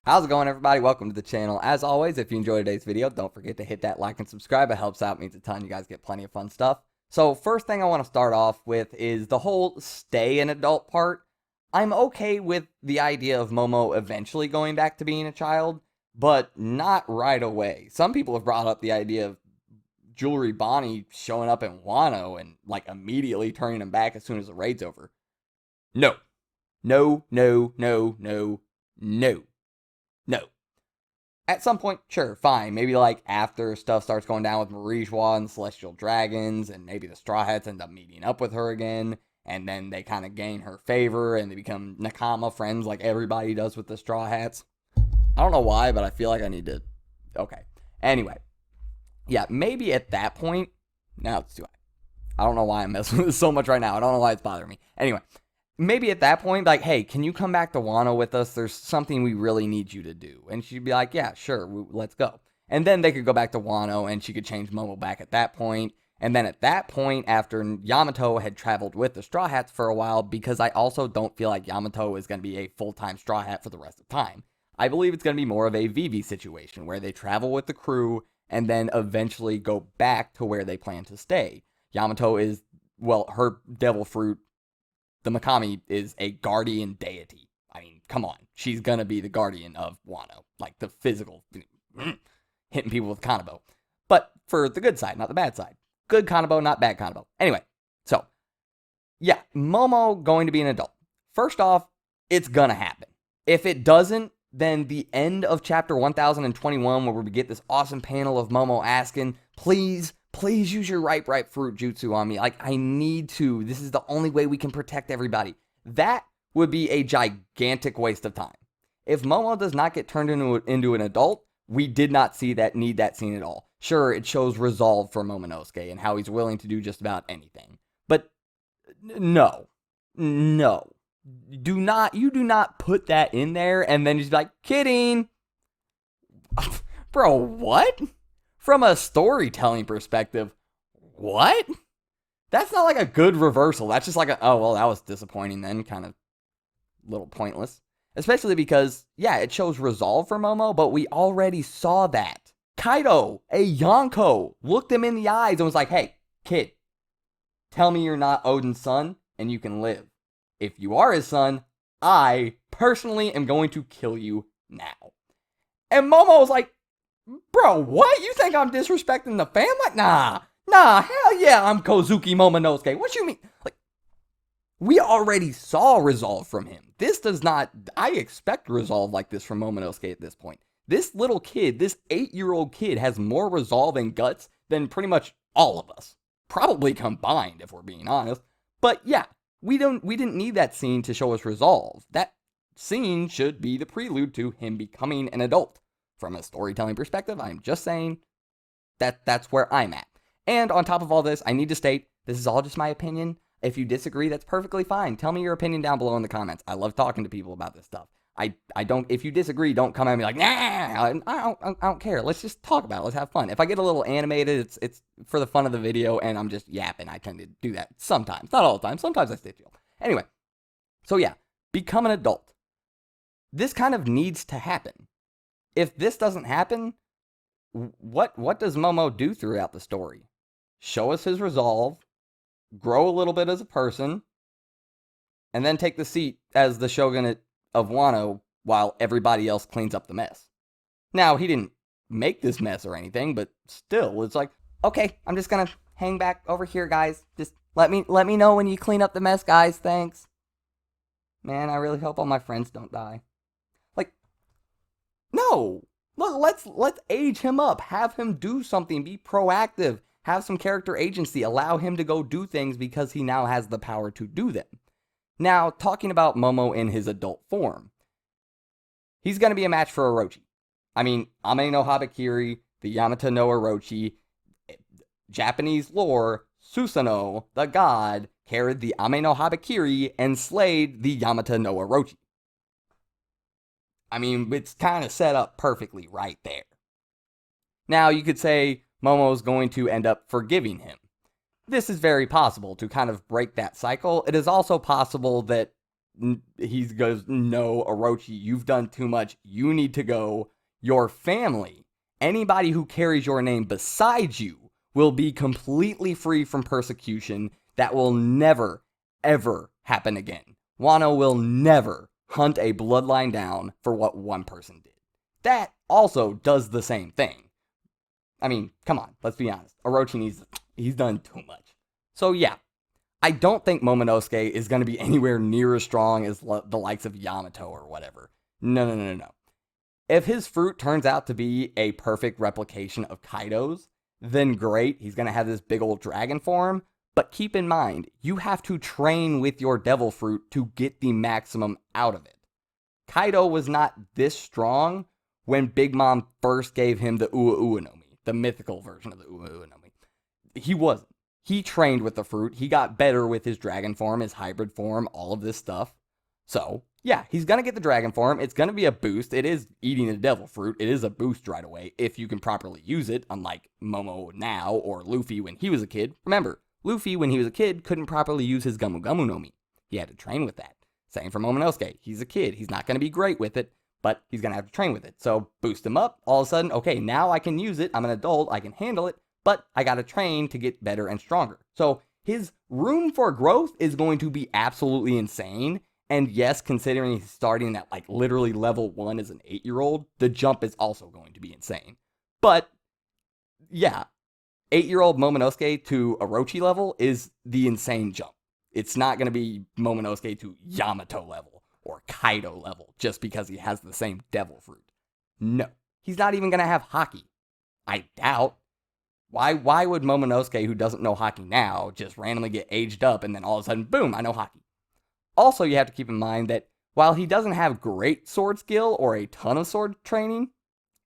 How's it going, everybody? Welcome to the channel. As always, if you enjoyed today's video, don't forget to hit that like and subscribe. It helps out, means a ton. You guys get plenty of fun stuff. So first thing I want to start off with is the whole stay an adult part. I'm okay with the idea of Momo eventually going back to being a child, but not right away. Some people have brought up the idea of Jewelry Bonnie showing up in Wano and like immediately turning him back as soon as the raid's over. No. No, no, no, no, no. No. At some point, sure, fine. Maybe like after stuff starts going down with Marijois and the Celestial Dragons, and maybe the Straw Hats end up meeting up with her again, and then they kind of gain her favor, and they become Nakama friends like everybody does with the Straw Hats. I don't know why, but I feel like I need to... Okay. Anyway. Yeah, maybe at that point... Now it's too high. I don't know why I'm messing with this so much right now. I don't know why it's bothering me. Anyway. Maybe at that point, like, hey, can you come back to Wano with us? There's something we really need you to do. And she'd be like, yeah, sure, let's go. And then they could go back to Wano, and she could change Momo back at that point. And then at that point, after Yamato had traveled with the Straw Hats for a while, because I also don't feel like Yamato is going to be a full-time Straw Hat for the rest of the time. I believe it's going to be more of a Vivi situation, where they travel with the crew, and then eventually go back to where they plan to stay. Yamato is, well, her devil fruit, the Mikami, is a guardian deity. I mean, come on. She's gonna be the guardian of Wano. Like, the physical, hitting people with Kanabo. But for the good side, not the bad side. Good Kanabo, not bad Kanabo. Anyway, so, yeah, Momo going to be an adult. First off, it's gonna happen. If it doesn't, then the end of chapter 1021, where we get this awesome panel of Momo asking, please use your ripe fruit jutsu on me. Like, I need to. This is the only way we can protect everybody. That would be a gigantic waste of time. If Momo does not get turned into an adult, we did not need that scene at all. Sure, it shows resolve for Momonosuke and how he's willing to do just about anything. But no. You do not put that in there and then just be like, kidding. Bro, what? From a storytelling perspective, what? That's not like a good reversal. That's just like oh, well, that was disappointing then, kind of little pointless. Especially because, yeah, it shows resolve for Momo, but we already saw that. Kaido, a Yonko, looked him in the eyes and was like, hey, kid, tell me you're not Odin's son and you can live. If you are his son, I personally am going to kill you now. And Momo was like, bro, what? You think I'm disrespecting the family? Nah, hell yeah, I'm Kozuki Momonosuke. What you mean? Like, we already saw resolve from him. This does not, I expect resolve like this from Momonosuke at this point. This little kid, this 8-year-old kid has more resolve and guts than pretty much all of us. Probably combined, if we're being honest. But yeah, we didn't need that scene to show us resolve. That scene should be the prelude to him becoming an adult. From a storytelling perspective, I'm just saying that's where I'm at. And on top of all this, I need to state, this is all just my opinion. If you disagree, that's perfectly fine. Tell me your opinion down below in the comments. I love talking to people about this stuff. I don't, if you disagree, don't come at me like, nah, I don't care. Let's just talk about it. Let's have fun. If I get a little animated, it's for the fun of the video and I'm just yapping. I tend to do that sometimes. Not all the time. Sometimes I stay chill. Anyway, so yeah, become an adult. This kind of needs to happen. If this doesn't happen, what does Momo do throughout the story? Show us his resolve, grow a little bit as a person, and then take the seat as the shogunate of Wano while everybody else cleans up the mess. Now, he didn't make this mess or anything, but still, it's like, okay, I'm just gonna hang back over here, guys. Just let me know when you clean up the mess, guys. Thanks. Man, I really hope all my friends don't die. No, look, let's age him up. Have him do something. Be proactive. Have some character agency. Allow him to go do things because he now has the power to do them. Now, talking about Momo in his adult form, he's going to be a match for Orochi. I mean, Ame no Habakiri, the Yamata no Orochi, Japanese lore, Susanoo, the god, carried the Ame no Habakiri and slayed the Yamata no Orochi. I mean, it's kind of set up perfectly right there. Now, you could say Momo's going to end up forgiving him. This is very possible to kind of break that cycle. It is also possible that he goes, no, Orochi, you've done too much. You need to go. Your family, anybody who carries your name besides you, will be completely free from persecution. That will never, ever happen again. Wano will never hunt a bloodline down for what one person did. That also does the same thing. I mean, come on, let's be honest. Orochi he's done too much. So yeah, I don't think Momonosuke is going to be anywhere near as strong as the likes of Yamato or whatever. No. If his fruit turns out to be a perfect replication of Kaido's, then great, he's going to have this big old dragon form. But keep in mind, you have to train with your devil fruit to get the maximum out of it. Kaido was not this strong when Big Mom first gave him the Ua Ua no Mi, the mythical version of the Ua Ua no Mi. He wasn't. He trained with the fruit. He got better with his dragon form, his hybrid form, all of this stuff. So, yeah, he's going to get the dragon form. It's going to be a boost. It is eating the devil fruit. It is a boost right away if you can properly use it, unlike Momo now or Luffy when he was a kid. Remember, Luffy, when he was a kid, couldn't properly use his Gamu Gamu no Mi. He had to train with that. Same for Momonosuke. He's a kid. He's not going to be great with it, but he's going to have to train with it. So, boost him up. All of a sudden, okay, now I can use it. I'm an adult. I can handle it. But I got to train to get better and stronger. So his room for growth is going to be absolutely insane. And yes, considering he's starting at like literally level 1 as an 8-year-old, the jump is also going to be insane. But yeah, 8-year-old Momonosuke to Orochi level is the insane jump. It's not going to be Momonosuke to Yamato level or Kaido level just because he has the same devil fruit. No, he's not even going to have Haki. I doubt. Why would Momonosuke, who doesn't know Haki now, just randomly get aged up and then all of a sudden, boom, I know Haki? Also, you have to keep in mind that while he doesn't have great sword skill or a ton of sword training,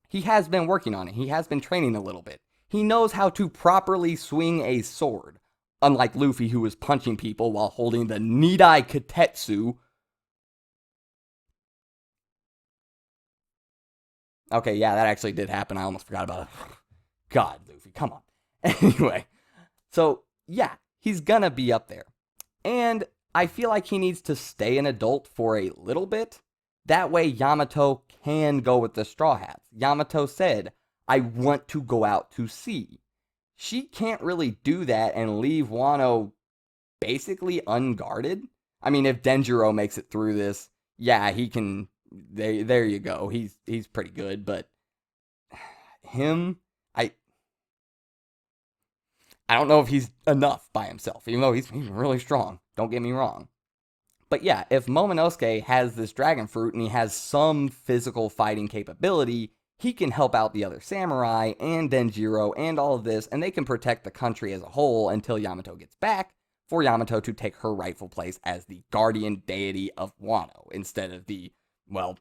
he has been working on it. He has been training a little bit. He knows how to properly swing a sword, unlike Luffy, who was punching people while holding the Nidai Katetsu. Okay, yeah, that actually did happen. I almost forgot about it. God, Luffy, come on. Anyway, so yeah, he's gonna be up there. And I feel like he needs to stay an adult for a little bit. That way Yamato can go with the Straw Hats. Yamato said, I want to go out to sea. She can't really do that and leave Wano basically unguarded. I mean, if Denjiro makes it through this, yeah, he can. There you go. He's pretty good, but him, I don't know if he's enough by himself, even though he's really strong. Don't get me wrong. But yeah, if Momonosuke has this dragon fruit and he has some physical fighting capability, he can help out the other samurai and Denjiro and all of this, and they can protect the country as a whole until Yamato gets back, for Yamato to take her rightful place as the guardian deity of Wano, instead of the, well,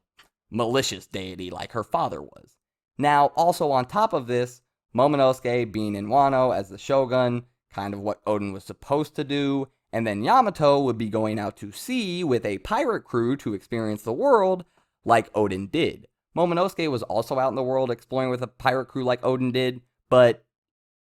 malicious deity like her father was. Now, also on top of this, Momonosuke being in Wano as the shogun, kind of what Oden was supposed to do, and then Yamato would be going out to sea with a pirate crew to experience the world like Oden did. Momonosuke was also out in the world exploring with a pirate crew like Oden did, but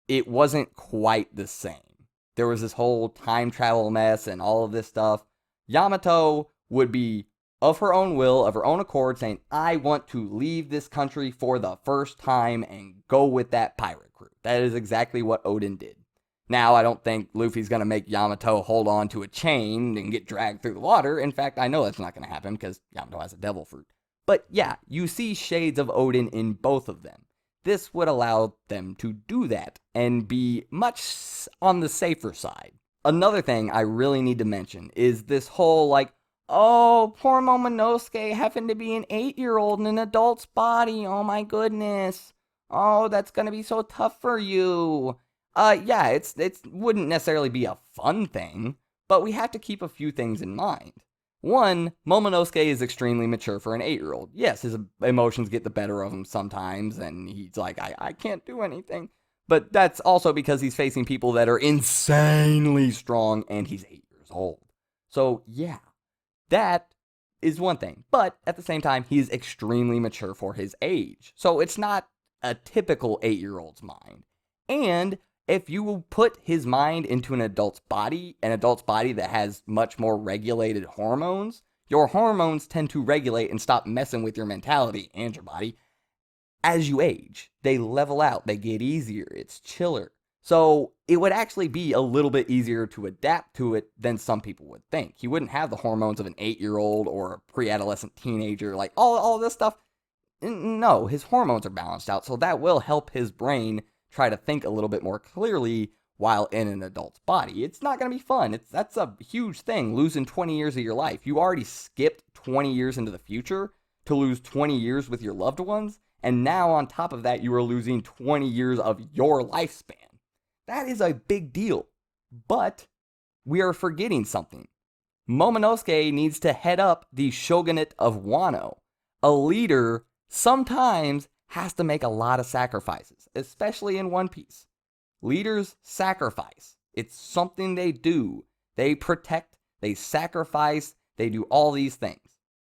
it wasn't quite the same. There was this whole time travel mess and all of this stuff. Yamato would be of her own will, of her own accord, saying, I want to leave this country for the first time and go with that pirate crew. That is exactly what Oden did. Now, I don't think Luffy's going to make Yamato hold on to a chain and get dragged through the water. In fact, I know that's not going to happen because Yamato has a devil fruit. But yeah, you see shades of Oden in both of them. This would allow them to do that and be much on the safer side. Another thing I really need to mention is this whole, like, oh, poor Momonosuke having to be an 8-year-old in an adult's body. Oh my goodness. Oh, that's going to be so tough for you. Yeah, it wouldn't necessarily be a fun thing, but we have to keep a few things in mind. One, Momonosuke is extremely mature for an 8-year-old. Yes, his emotions get the better of him sometimes, and he's like, I can't do anything. But that's also because he's facing people that are insanely strong, and he's 8 years old. So, yeah. That is one thing. But at the same time, he is extremely mature for his age. So it's not a typical 8-year-old's mind. And if you put his mind into an adult's body that has much more regulated hormones, Your hormones tend to regulate and stop messing with your mentality and your body as you age. They level out, they get easier, it's chiller. So it would actually be a little bit easier to adapt to it than some people would think. He wouldn't have the hormones of an 8-year-old or a pre-adolescent teenager, like all this stuff. No, his hormones are balanced out, so that will help his brain try to think a little bit more clearly while in an adult's body. It's not going to be fun. That's a huge thing, losing 20 years of your life. You already skipped 20 years into the future to lose 20 years with your loved ones, and now on top of that, you are losing 20 years of your lifespan. That is a big deal, but we are forgetting something. Momonosuke needs to head up the shogunate of Wano. A leader sometimes has to make a lot of sacrifices, especially in One Piece. Leaders sacrifice. It's something they do. They protect, they sacrifice, they do all these things.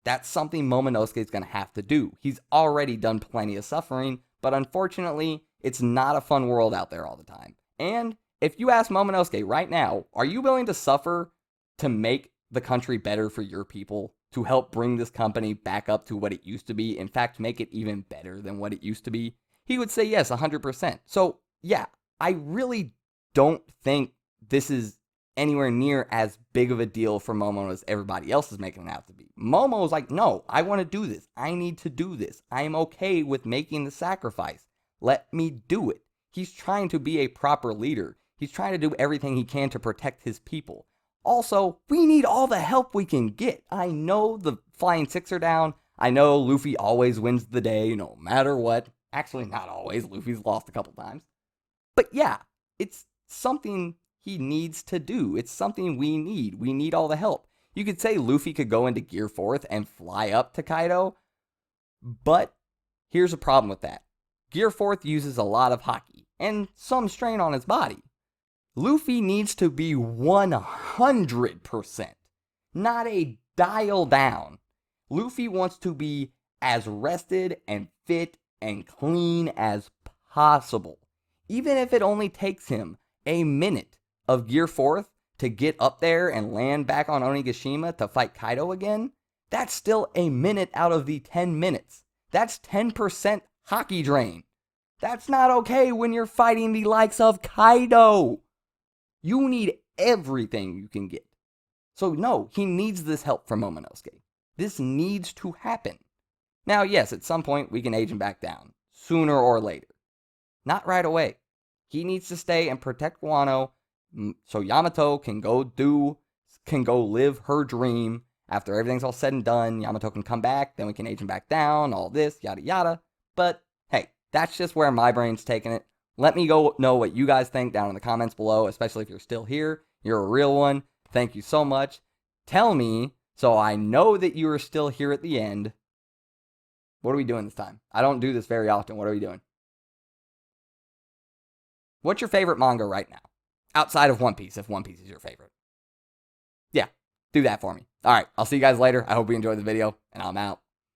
That's something Momonosuke is going to have to do. He's already done plenty of suffering, but unfortunately, it's not a fun world out there all the time. And if you ask Momonosuke right now, are you willing to suffer to make the country better for your people, to help bring this company back up to what it used to be, in fact, make it even better than what it used to be? He would say yes, 100%. So, yeah, I really don't think this is anywhere near as big of a deal for Momo as everybody else is making it out to be. Momo's like, no, I want to do this. I need to do this. I am okay with making the sacrifice. Let me do it. He's trying to be a proper leader. He's trying to do everything he can to protect his people. Also, we need all the help we can get. I know the Flying Six are down. I know Luffy always wins the day, no matter what. Actually, not always. Luffy's lost a couple times. But yeah, it's something he needs to do. It's something we need. We need all the help. You could say Luffy could go into Gear 4th and fly up to Kaido, but here's a problem with that. Gear 4th uses a lot of haki and some strain on his body. Luffy needs to be 100%, not a dial down. Luffy wants to be as rested and fit and clean as possible. Even if it only takes him a minute of Gear 4th to get up there and land back on Onigashima to fight Kaido again, that's still a minute out of the 10 minutes. That's 10% haki drain. That's not okay when you're fighting the likes of Kaido. You need everything you can get. So no, he needs this help from Momonosuke. This needs to happen. Now, yes, at some point we can age him back down, sooner or later. Not right away. He needs to stay and protect Wano so Yamato can go live her dream. After everything's all said and done, Yamato can come back, then we can age him back down, all this, yada yada. But hey, that's just where my brain's taking it. Let me go know what you guys think down in the comments below, especially if you're still here. You're a real one. Thank you so much. Tell me, so I know that you are still here at the end. What are we doing this time? I don't do this very often. What are we doing? What's your favorite manga right now? Outside of One Piece, if One Piece is your favorite. Yeah, do that for me. All right, I'll see you guys later. I hope you enjoyed the video, and I'm out.